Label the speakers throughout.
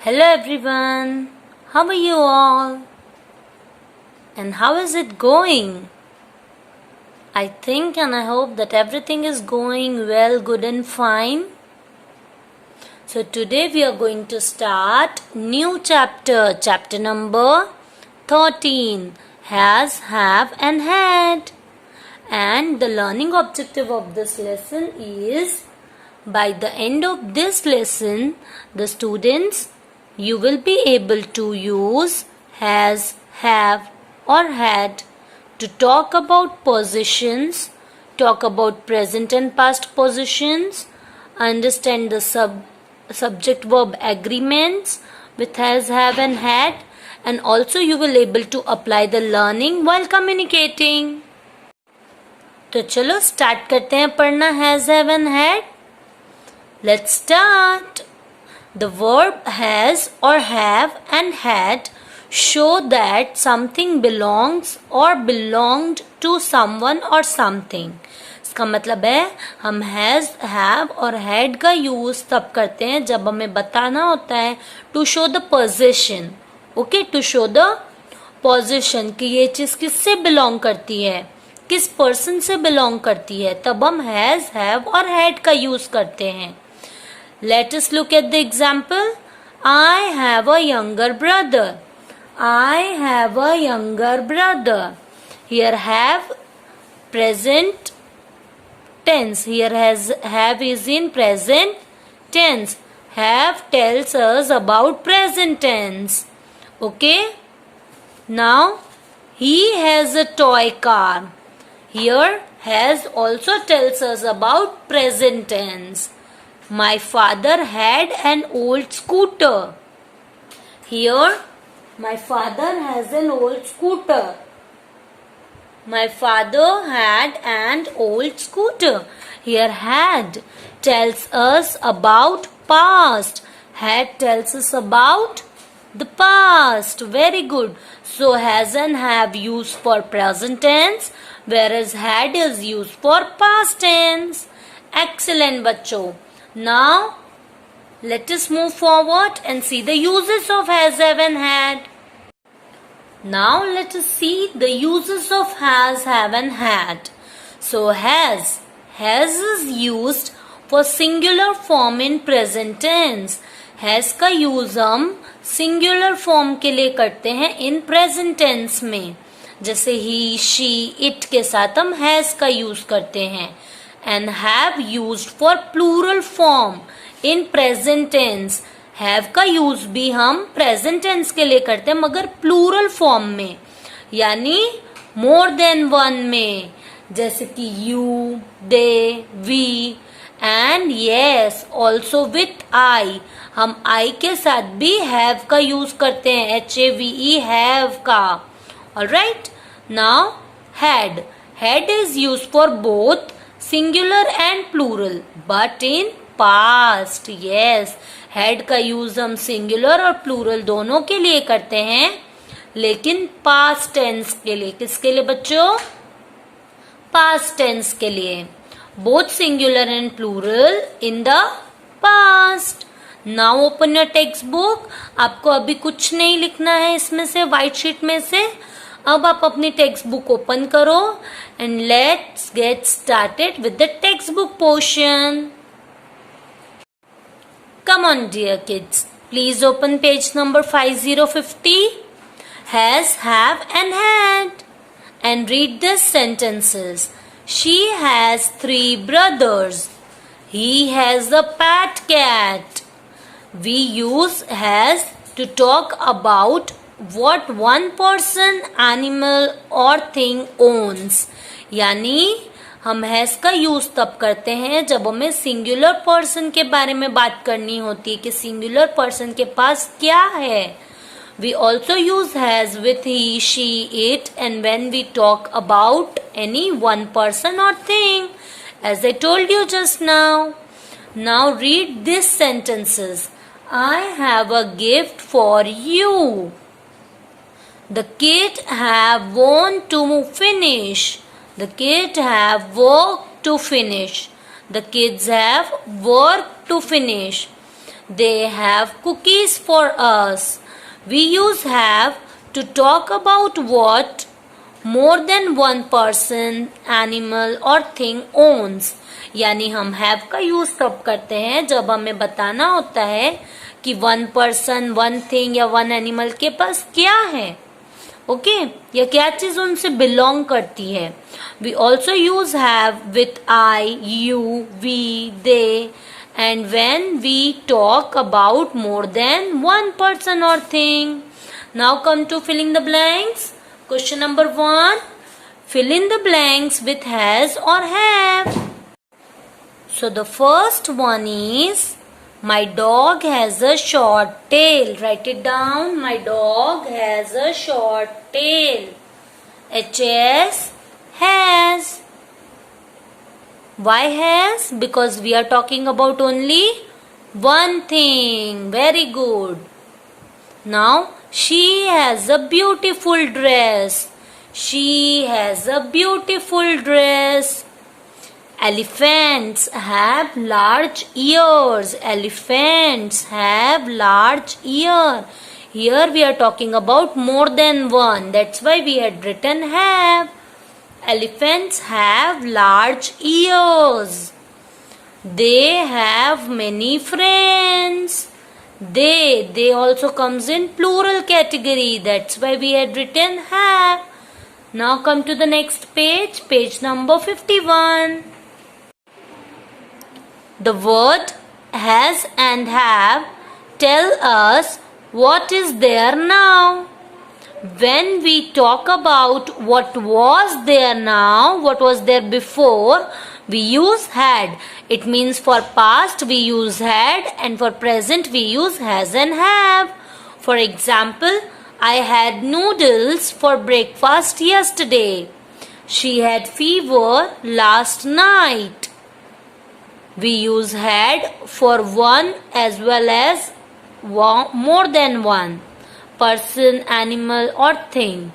Speaker 1: Hello everyone, how are you all? And how is it going? I think and I hope that everything is going well, good and fine. So today we are going to start new chapter number 13, has, have and had. And the learning objective of this lesson is, by the end of this lesson, the students, you will be able to use has, have or had to talk about positions, talk about present and past positions, understand the subject verb agreements with has, have and had, and also you will able to apply the learning while communicating. तो चलो start करते हैं पढ़ना has, have and had. Let's start. The verb has or have and had show that something belongs or belonged to someone or something. इसका मतलब है हम has, have और had का यूज तब करते हैं जब हमें बताना होता है to show the possession. Okay, to show the possession कि ये चीज किससे belong करती है, किस पर्सन से बिलोंग करती है, तब हम हैज, हैव और हैड का यूज करते हैं. Let us look at the example. I have a younger brother. I have a younger brother. Here have present tense. Here have is in present tense. Have tells us about present tense. Okay, now he has a toy car. Here has also tells us about present tense. My father had an old scooter. Here my father has an old scooter. My father had an old scooter. Here had tells us about past. Had tells us about the past. Very good. So has and have used for present tense, whereas had is used for past tense. Excellent बच्चों. Now let us move forward and see the uses of has, have and had. Now let us see the uses of has, have and had. So has is used for singular form in present tense. Has का use हम singular form के लिए करते हैं इन present tense में. जैसे ही, she, it के साथ हम हैज का यूज करते हैं. And have used for plural form in present tense. Have का यूज भी हम प्रेजेंट टेंस के लिए करते हैं मगर प्लूरल फॉर्म में, यानी मोर देन वन में. जैसे कि you, they, we and yes also with I. हम आई के साथ भी हैव का यूज करते हैं, HAVE हैव का. Alright, now had is use for both singular and plural but in past. Yes, had का यूज हम सिंगुलर और प्लूरल दोनों के लिए करते हैं, लेकिन पास्ट टेंस के लिए. किसके लिए बच्चों? पास्ट टेंस के लिए. Both singular and plural in the past. Now open your textbook. आपको अभी कुछ नहीं लिखना है इसमें से, व्हाइट शीट में से. अब आप अपनी टेक्स्ट बुक ओपन करो and let's get started with the textbook portion. Come on dear kids, please open page number 5050. Has, have and had and read this sentences. She has 3 brothers. He has a pet cat. We use has to talk about what one person, animal or thing owns. यानी हम has का use तब करते हैं जब हमें singular person के बारे में बात करनी होती है कि सिंगुलर पर्सन के पास क्या है. We also use has with he, she, it and when we talk about any one person or thing, as I told you just now. Now read these sentences. I have a gift for you. The kid have want to finish. The kid have work to finish. The kids have work to finish. They have cookies for us. We use have to talk about what more than one person, animal or thing owns. यानी हम have का use तब करते हैं जब हमें बताना होता है कि वन पर्सन, वन थिंग या वन एनिमल के पास क्या है, ओके या क्या चीज उनसे बिलोंग करती है. We also use have with I, you, we, they and when we talk about more than one person or thing. Now come to filling the blanks. Question number 1. Fill in the blanks with has or have. So the first one is my dog has a short tail. Write it down. My dog has a short tail. HS has. Why has? Because we are talking about only one thing. Very good. Now she has a beautiful dress. She has a beautiful dress. Elephants have large ears. Elephants have large ear. Here we are talking about more than one. That's why we had written have. Elephants have large ears. They have many friends. They also comes in plural category. That's why we had written have. Now come to the next page, page number 51. The word has and have tell us what is there now. When we talk about what was there now, what was there before, we use had. It means for past we use had and for present we use has and have. For example, I had noodles for breakfast yesterday. She had fever last night. We use had for one as well as more than one person, animal or thing.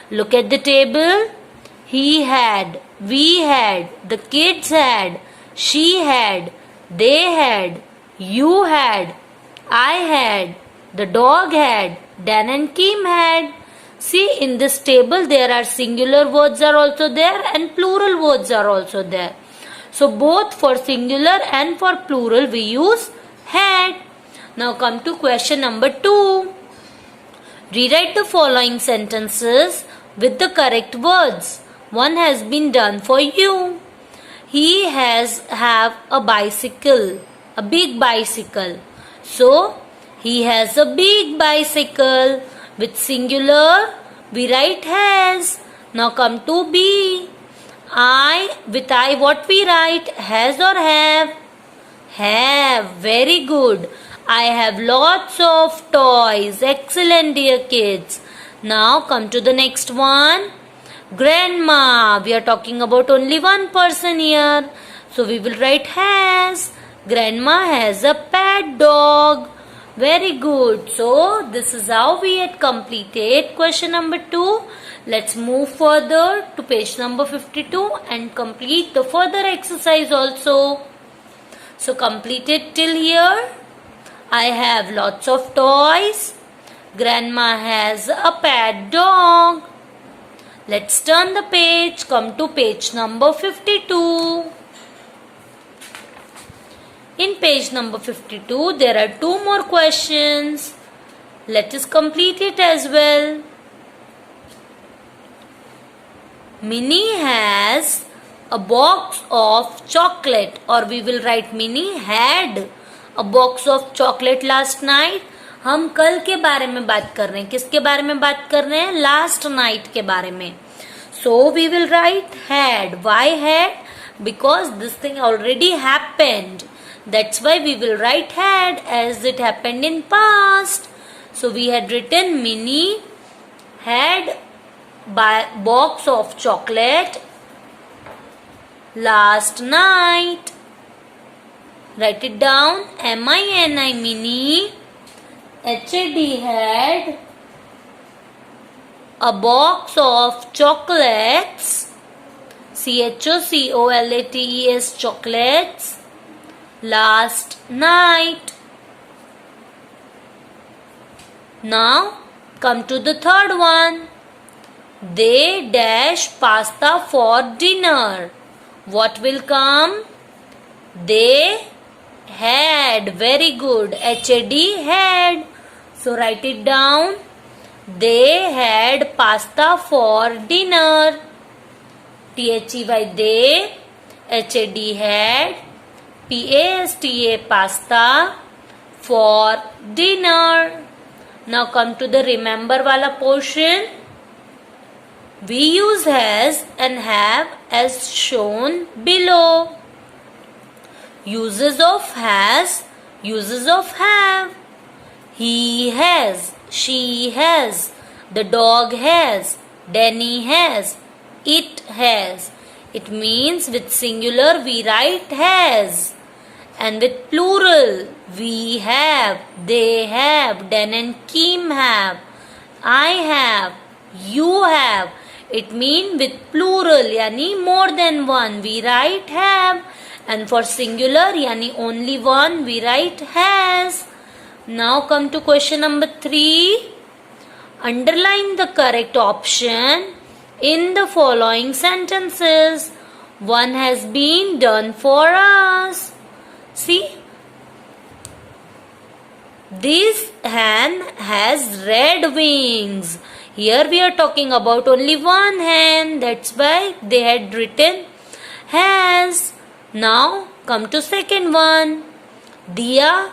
Speaker 1: Look at the table. He had, we had, the kids had, she had, they had, you had, I had, the dog had, Dan and Kim had. See, in this table there are singular words are also there and plural words are also there. So both for singular and for plural we use had. Now come to question number 2. Rewrite the following sentences with the correct words. One has been done for you. He has have a bicycle, a big bicycle. So, he has a big bicycle. With singular, we write has. Now come to B. With I, what we write? Has or have? Have. Very good. I have lots of toys. Excellent, dear kids. Now come to the next one. Grandma. We are talking about only one person here. So we will write has. Grandma has a pet dog. Very good. So this is how we had completed question number 2. Let's move further to page number 52 and complete the further exercise also. So completed till here. I have lots of toys. Grandma has a pet dog. Let's turn the page. Come to page number 52. In page number 52, there are 2 more questions. Let us complete it as well. Minnie has a box of chocolate, or we will write Minnie had a box of chocolate last night. हम कल के बारे में बात कर रहे हैं. किसके बारे में बात कर रहे हैं? Last night के बारे में. So we will write had. Why had? Because this thing already happened. That's why we will write had as it happened in past. So we had written Minnie had box of chocolate last night. Write it down. MINI Minnie HAD had a box of chocolates. CHOCOLATES chocolates last night. Now come to the third one. They dash pasta for dinner. What will come? They had. Very good. H-A-D, had. So write it down. They had pasta for dinner. T-H-E-Y, they. H-A-D, had. P-A-S-T-A, pasta for dinner. Now come to the remember wala portion. We use has and have as shown below. Uses of has, uses of have. He has, she has, the dog has, Danny has, it has. It means with singular we write has, and with plural we have, they have, Dan and Kim have, I have, you have. It means with plural yani more than one we write have, and for singular yani only one we write has. Now come to question number 3. Underline the correct option in the following sentences. One has been done for us. See, this hen has red wings. Here we are talking about only one hen. That's why they had written has. Now come to second one. Diya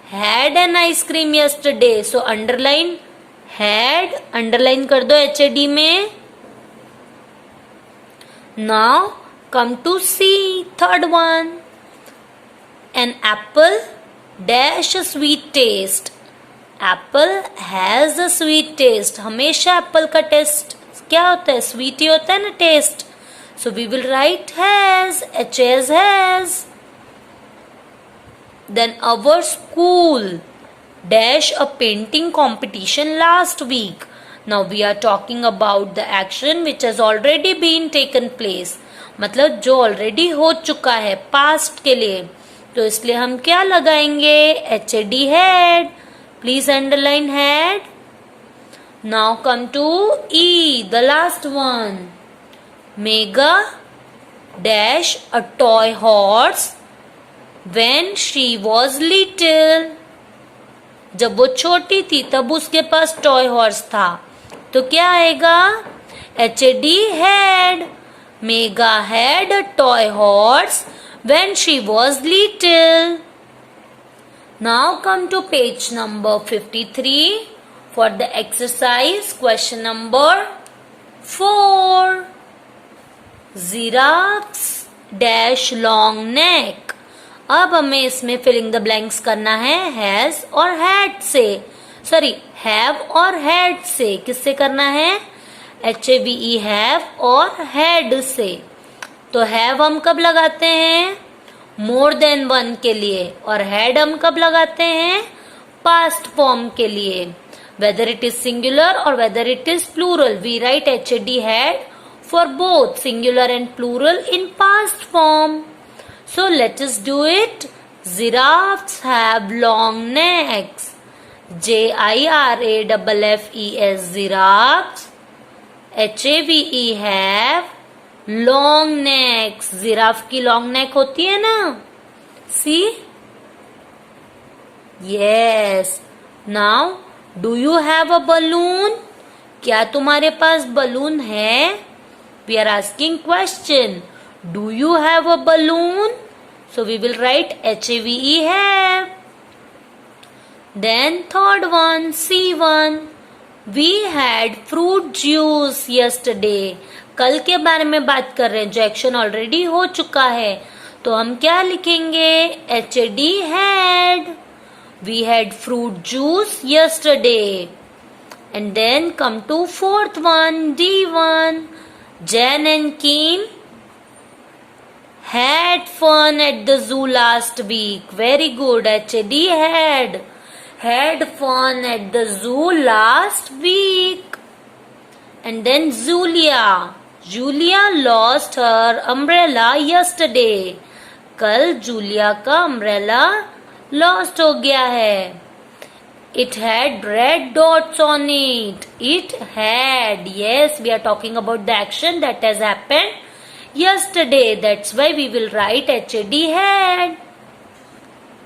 Speaker 1: had an ice cream yesterday. So underline had. Underline kar do HAD mein. Now come to C, third one. An apple dash a sweet taste. Apple has a sweet taste. हमेशा Apple का test क्या होता है? Sweet ही होता है ना test. So we will write has, has. Then our school dash a painting competition last week. Now we are talking about the action which has already been taken place. मतलब जो already हो चुका है past के लिए, तो इसलिए हम क्या लगाएंगे? HAD, had. Please underline had. Now come to E, the last one. Megha dash a toy horse when she was little. जब वो छोटी थी तब उसके पास टॉय हॉर्स था. तो क्या आएगा? HAD, had. Megha had a toy horse when she was little. Now come to page number 53 for the exercise question number 4. Giraffes dash long neck. अब हमें इसमें फिलिंग द ब्लैंक्स करना है हैज और हैड से. सॉरी, हैव और had से. किससे करना है? HAVE, हैव और हैड से. तो हैव हम कब लगाते हैं? मोर देन वन के लिए. और हैड हम कब लगाते हैं? पास्ट फॉर्म के लिए. वेदर इट इज सिंगुलर और whether it is plural, we write HAD, had for both singular and plural in past form. So let us do it. Giraffes have long necks. Giraffes, giraffes. HAVE, have long necks. Giraffe की long neck होती है ना? See? Yes. Now, do you have a balloon? क्या तुम्हारे पास balloon है? We are asking question. Do you have a balloon? So we will write HAVE, have. Then third one, C1. We had fruit juice yesterday. कल के बारे में बात कर रहे हैं जो एक्शन ऑलरेडी हो चुका है. तो हम क्या लिखेंगे? HAD, had. We had fruit juice yesterday. And then come to fourth one, D1. Jen and Kim had fun at the zoo last week. Very good. HAD, had. Had fun at the zoo last week. And then Julia lost her umbrella yesterday. कल Julia का umbrella lost हो गया है. It had red dots on it. It had. Yes, we are talking about the action that has happened yesterday. That's why we will write HAD had.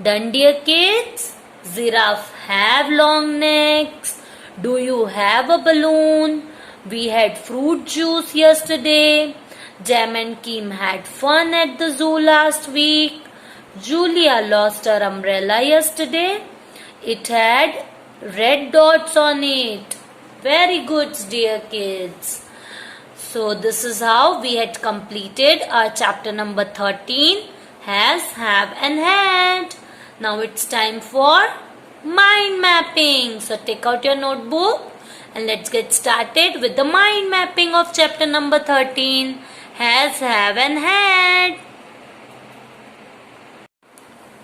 Speaker 1: Done, dear kids? Giraffe have long necks. Do you have a balloon? We had fruit juice yesterday. Jam and Kim had fun at the zoo last week. Julia lost her umbrella yesterday. It had red dots on it. Very good, dear kids. So this is how we had completed our chapter number 13, has, have and had. Now it's time for mind mapping. So take out your notebook and let's get started with the mind mapping of chapter number 13, has, have and had.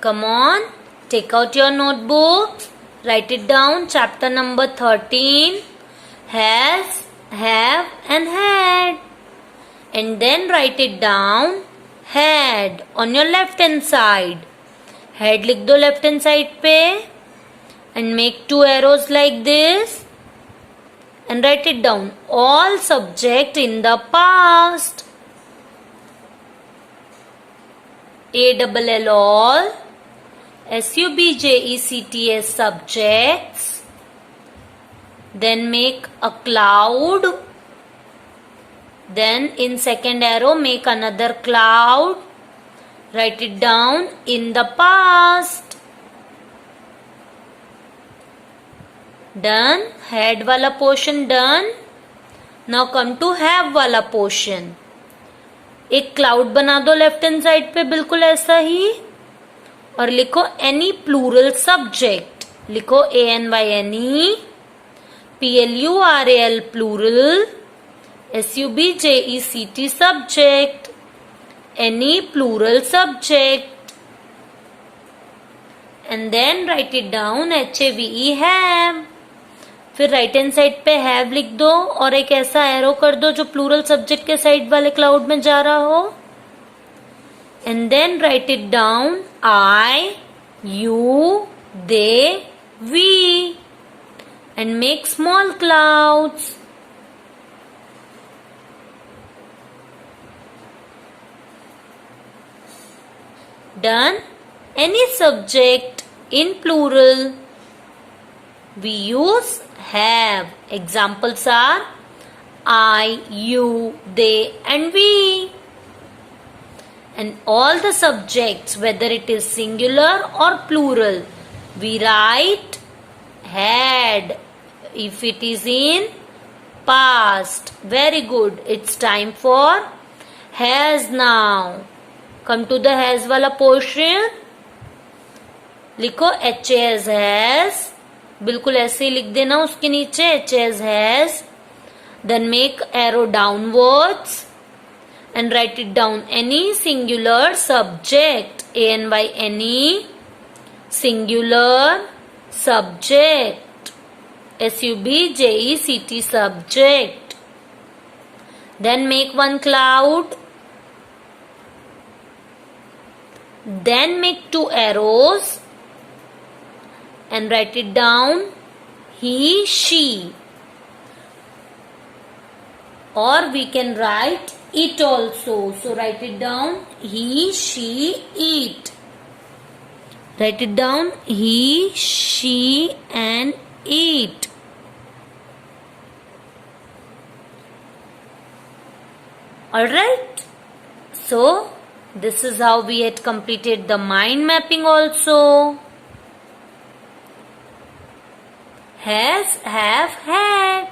Speaker 1: Come on, take out your notebooks, write it down. Chapter number 13, has, have and had. And then write it down, had, on your left hand side. Head लिख दो left hand side पे and make 2 arrows like this and write it down. All subject in the past. ALL all. SUBJECTS subjects. Then make a cloud. Then in second arrow make another cloud. Write it down in the past. Done. Had wala portion done. Now come to have wala portion. एक cloud बना दो left hand side पे बिल्कुल ऐसा ही और लिखो any plural subject. लिखो ANYNE PLURAL plural SUBJECT subject. Any plural subject. And then write it down HAVE have. फिर राइट हैंड साइड पे हैव लिख दो और एक ऐसा एरो कर दो जो प्लूरल सब्जेक्ट के साइड वाले क्लाउड में जा रहा हो. And then write it down I, you, they, we. And make small clouds. Done. Any subject in plural we use have. Examples are I, you, they and we. And all the subjects, whether it is singular or plural, we write had if it is in past. Very good. It's time for has now. Come to the has wala portion. लिखो HAS has. बिल्कुल ऐसे ही लिख देना उसके नीचे HAS has. Then make arrow downwards and write it down. Any singular subject. ANYNE singular subject. SUBJECT subject. Then make one cloud. Then make 2 arrows and write it down he, she. Or we can write it also. So write it down he, she, it. Write it down he, she and it. Alright. So this is how we had completed the mind mapping also. Has, have, had.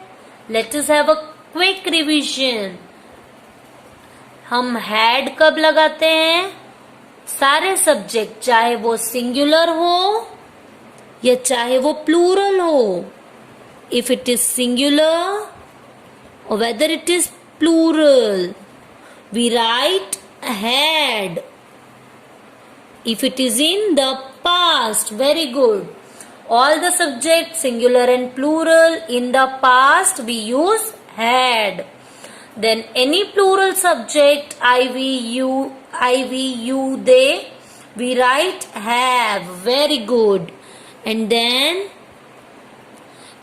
Speaker 1: Let us have a quick revision. हम had कब लगाते हैं? सारे subject चाहे वो singular हो या चाहे वो प्लूरल हो. If it is singular or whether it is plural, we write had. If it is in the past, very good. All the subjects, singular and plural, in the past we use had. Then any plural subject, I, we, you, they, we write have. Very good. And then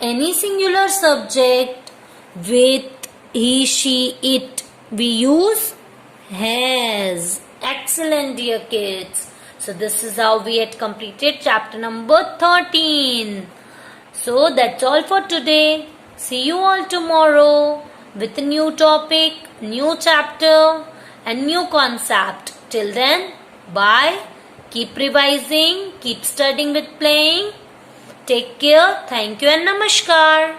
Speaker 1: any singular subject with he, she, it, we use has. Excellent, dear kids. So this is how we had completed chapter number 13. So that's all for today. See you all tomorrow with a new topic, new chapter and new concept. Till then, bye. Keep revising, keep studying with playing. Take care. Thank you and namaskar.